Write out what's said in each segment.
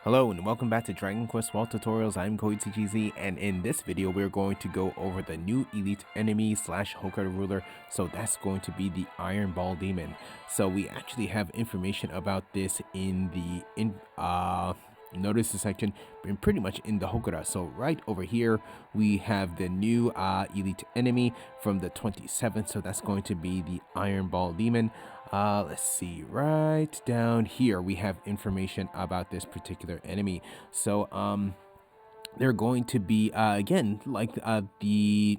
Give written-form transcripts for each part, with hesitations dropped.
Hello and welcome back to Dragon Quest World Tutorials. I'm KoichiGZ, and in this video we're going to go over the new elite enemy slash Hokora Ruler. So that's going to be the Iron Ball Demon. So we actually have information about this in the notices section, and pretty much in the Hokora. So right over here we have the new elite enemy from the 27th. So that's going to be the Iron Ball Demon. Let's see, right down here we have information about this particular enemy. So they're going to be again like the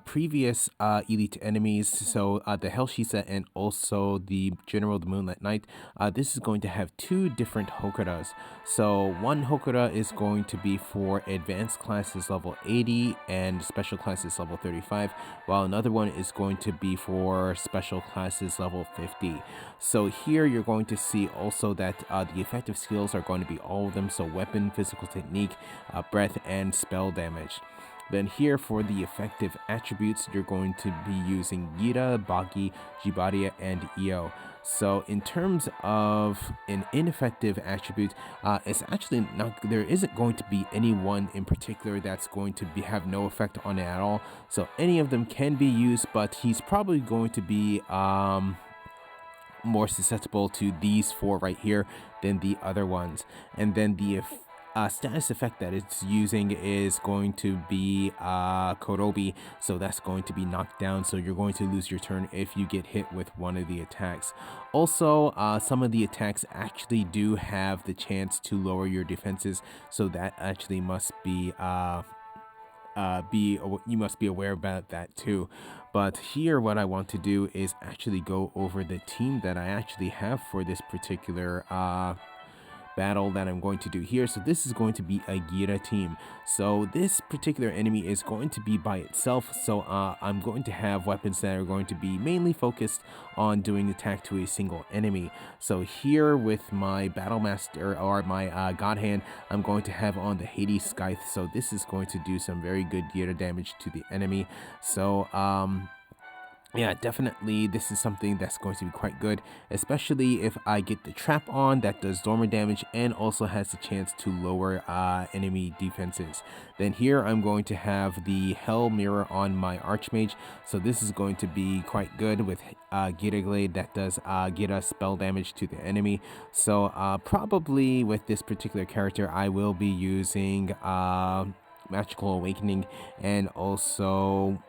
previous elite enemies, so the Hell Shisa and also the General, the Moonlit Night. This is going to have two different Hokoras. So one Hokora is going to be for advanced classes level 80 and special classes level 35, while another one is going to be for special classes level 50. So here you're going to see also that the effective skills are going to be all of them, so weapon, physical technique, breath, and spell damage. Then here for the effective attributes, you're going to be using Gira, Bagi, Jibaria, and Io. So in terms of an ineffective attribute, it's actually not, there isn't going to be any one in particular that's going to have no effect on it at all. So any of them can be used, but he's probably going to be more susceptible to these four right here than the other ones. And then the status effect that it's using is going to be Korobi, so that's going to be knocked down, so you're going to lose your turn if you get hit with one of the attacks. Also, some of the attacks actually do have the chance to lower your defenses, so that actually must be you must be aware about that too. But here what I want to do is actually go over the team that I actually have for this particular battle that I'm going to do here. So this is going to be a Gira team. So this particular enemy is going to be by itself. So I'm going to have weapons that are going to be mainly focused on doing attack to a single enemy. So here with my Battle Master or my God Hand, I'm going to have on the Hades Scythe. So this is going to do some very good Gira damage to the enemy. So yeah, definitely this is something that's going to be quite good, especially if I get the trap on that does dormant damage and also has the chance to lower enemy defenses. Then here I'm going to have the Hell Mirror on my Archmage, so this is going to be quite good with Gira Glade that does Gira spell damage to the enemy. So probably with this particular character I will be using Magical Awakening and also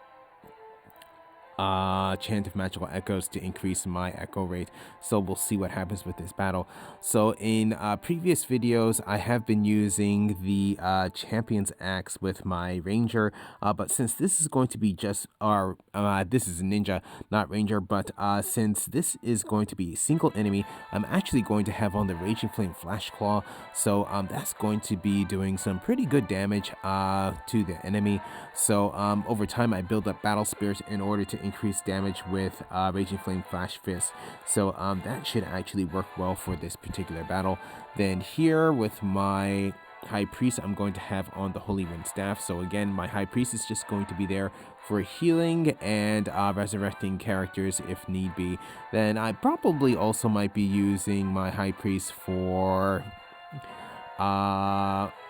Chant of Magical Echoes to increase my echo rate. So we'll see what happens with this battle. So in previous videos I have been using the Champion's Axe with my Ranger, but since this is going to be just this is a Ninja, not Ranger, but since this is going to be a single enemy, I'm actually going to have on the Raging Flame Flash Claw. So that's going to be doing some pretty good damage to the enemy. So over time I build up Battle Spirit in order to increase damage with Raging Flame Flash Fist. So that should actually work well for this particular battle. Then here with my High Priest, I'm going to have on the Holy Wind Staff. So again, my High Priest is just going to be there for healing and resurrecting characters if need be. Then I probably also might be using my High Priest for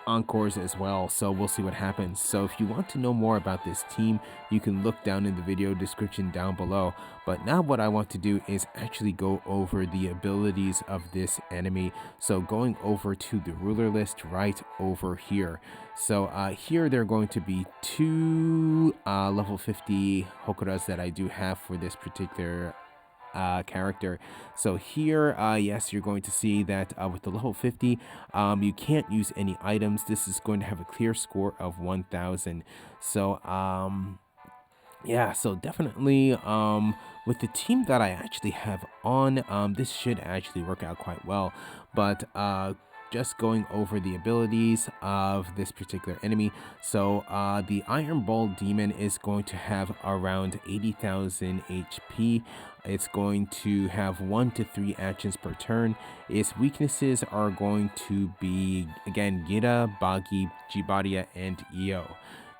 encores as well, so we'll see what happens. So if you want to know more about this team, you can look down in the video description down below. But now what I want to do is actually go over the abilities of this enemy. So going over to the ruler list right over here. So here there are going to be two level 50 Hokoras that I do have for this particular character. So here yes, you're going to see that with the level 50 you can't use any items. This is going to have a clear score of 1000. So yeah, so definitely with the team that I actually have on, this should actually work out quite well. But just going over the abilities of this particular enemy. So the Iron Ball Demon is going to have around 80,000 HP. It's going to have 1 to 3 actions per turn. Its weaknesses are going to be, again, Gira, Bagi, Jibaria, and Io.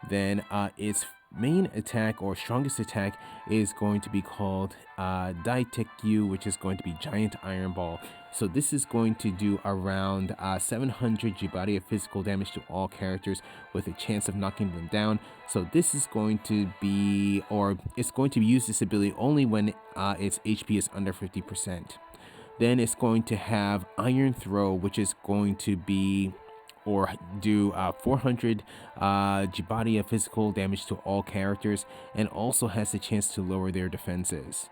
Then its main attack or strongest attack is going to be called Daitekyu, which is going to be Giant Iron Ball. So this is going to do around 700 Jibari of physical damage to all characters with a chance of knocking them down. So this is going to be, or it's going to use this ability only when its HP is under 50%. Then it's going to have Iron Throw, which is going to be or do 400 Jibari of physical damage to all characters, and also has the chance to lower their defenses.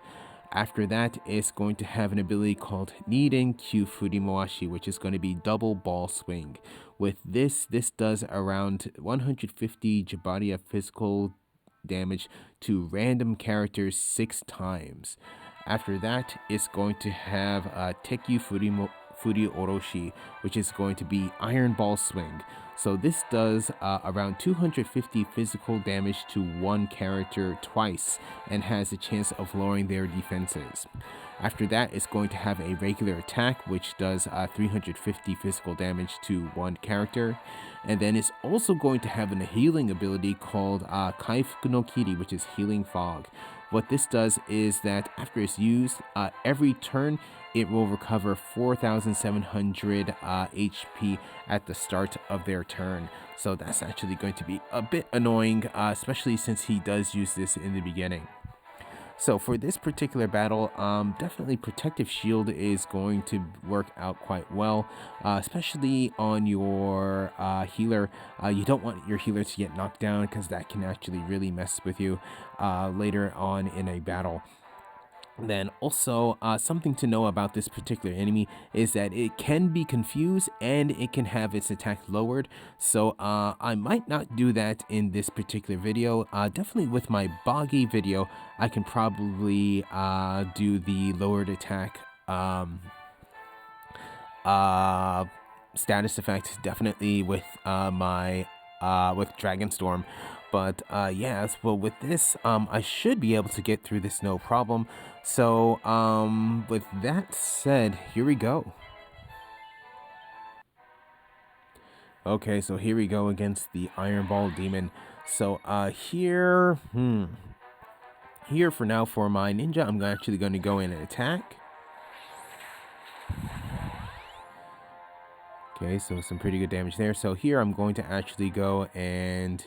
After that, it's going to have an ability called Niden Q Furimoashi, which is going to be double ball swing. With this does around 150 Jibari of physical damage to random characters 6 times. After that, it's going to have Tekyu Furi Oroshi, which is going to be Iron Ball Swing. So this does around 250 physical damage to one character twice and has a chance of lowering their defenses. After that, it's going to have a regular attack, which does 350 physical damage to one character. And then it's also going to have a healing ability called Kaifuku no Kiri, which is Healing Fog. What this does is that after it's used, every turn, it will recover 4,700 HP at the start of their turn. So that's actually going to be a bit annoying, especially since he does use this in the beginning. So for this particular battle, definitely Protective Shield is going to work out quite well, especially on your healer. You don't want your healer to get knocked down because that can actually really mess with you later on in a battle. Then also, something to know about this particular enemy is that it can be confused and it can have its attack lowered. So I might not do that in this particular video. Definitely with my Boggy video, I can probably do the lowered attack status effect, definitely with my with Dragonstorm. But yeah, well, with this, I should be able to get through this no problem. So with that said, here we go. Okay, so here we go against the Iron Ball Demon. So here for now for my ninja, I'm actually going to go in and attack. Okay, so some pretty good damage there. So here I'm going to actually go and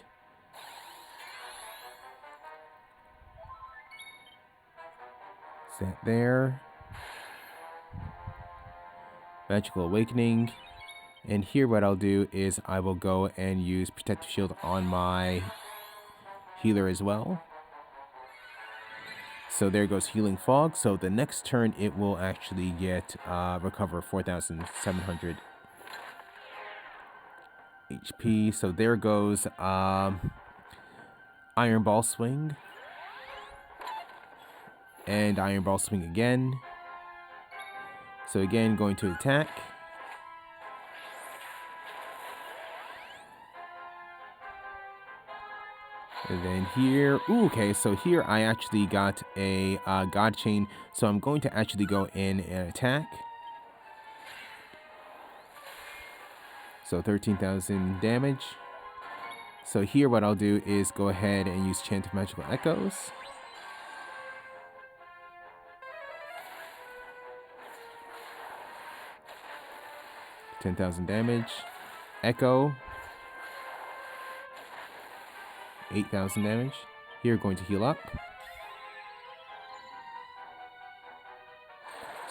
set there. Magical Awakening. And here what I'll do is I will go and use Protective Shield on my healer as well. So there goes Healing Fog. So the next turn it will actually get recover 4,700 HP. So there goes Iron Ball Swing. And Iron Ball Swing again. So again, going to attack. And then here, ooh, okay, so here I actually got a God Chain. So I'm going to actually go in and attack. So 13,000 damage. So here what I'll do is go ahead and use Chant of Magical Echoes. $10,000 damage. Echo. 8,000 damage. Here, going to heal up.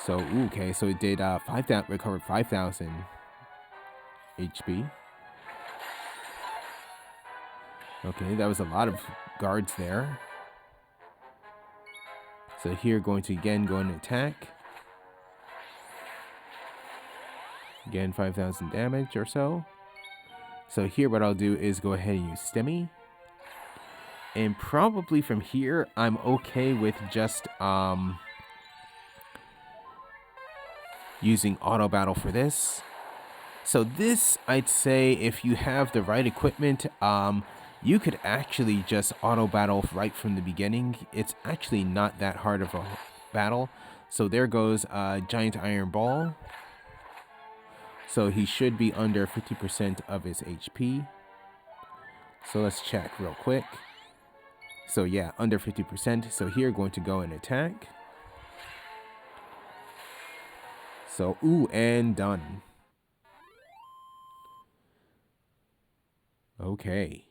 So, ooh, okay, so it did 5,000, recovered 5,000 HP. Okay, that was a lot of guards there. So here, going to again go and attack. Again, 5,000 damage or so. So here, what I'll do is go ahead and use Stemmy. And probably from here, I'm okay with just using Auto Battle for this. So this, I'd say, if you have the right equipment, you could actually just Auto Battle right from the beginning. It's actually not that hard of a battle. So there goes Giant Iron Ball. So he should be under 50% of his HP. So let's check real quick. So yeah, under 50%. So here, going to go and attack. So, ooh, and done. Okay.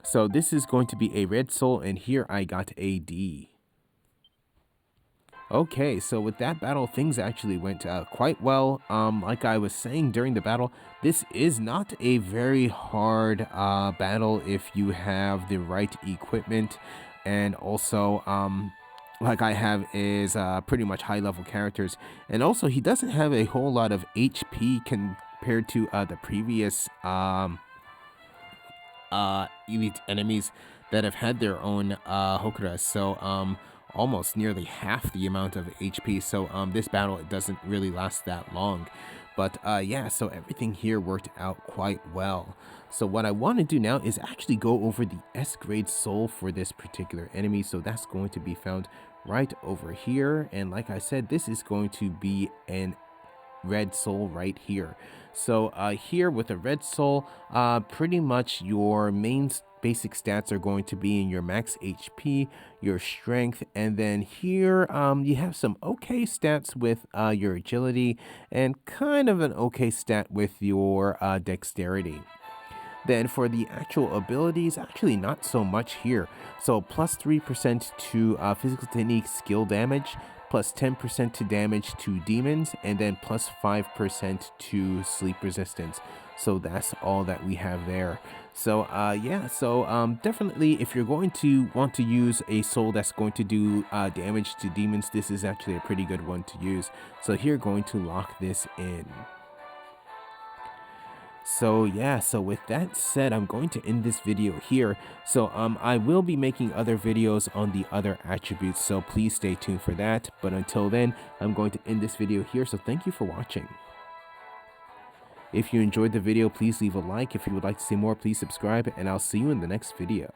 So this is going to be a red soul, and here I got a D. Okay, so with that battle, things actually went quite well. Like I was saying during the battle, this is not a very hard battle if you have the right equipment, and also like I have is pretty much high level characters, and also he doesn't have a whole lot of HP compared to the previous elite enemies that have had their own Hokoras. So almost nearly half the amount of HP. So this battle, it doesn't really last that long. But yeah, so everything here worked out quite well. So what I want to do now is actually go over the S grade soul for this particular enemy. So that's going to be found right over here. And like I said, this is going to be an red soul right here. So here with a red soul, pretty much your main basic stats are going to be in your max HP, your strength, and then here you have some okay stats with your agility and kind of an okay stat with your dexterity. Then for the actual abilities, actually not so much here. So plus 3% to physical technique skill damage, plus 10% to damage to demons, and then plus 5% to sleep resistance. So that's all that we have there. So yeah, so definitely if you're going to want to use a soul that's going to do damage to demons, this is actually a pretty good one to use. So here, going to lock this in. So yeah, so with that said, I'm going to end this video here. So I will be making other videos on the other attributes, so please stay tuned for that. But until then, I'm going to end this video here, so thank you for watching. If you enjoyed the video, please leave a like. If you would like to see more, please subscribe, and I'll see you in the next video.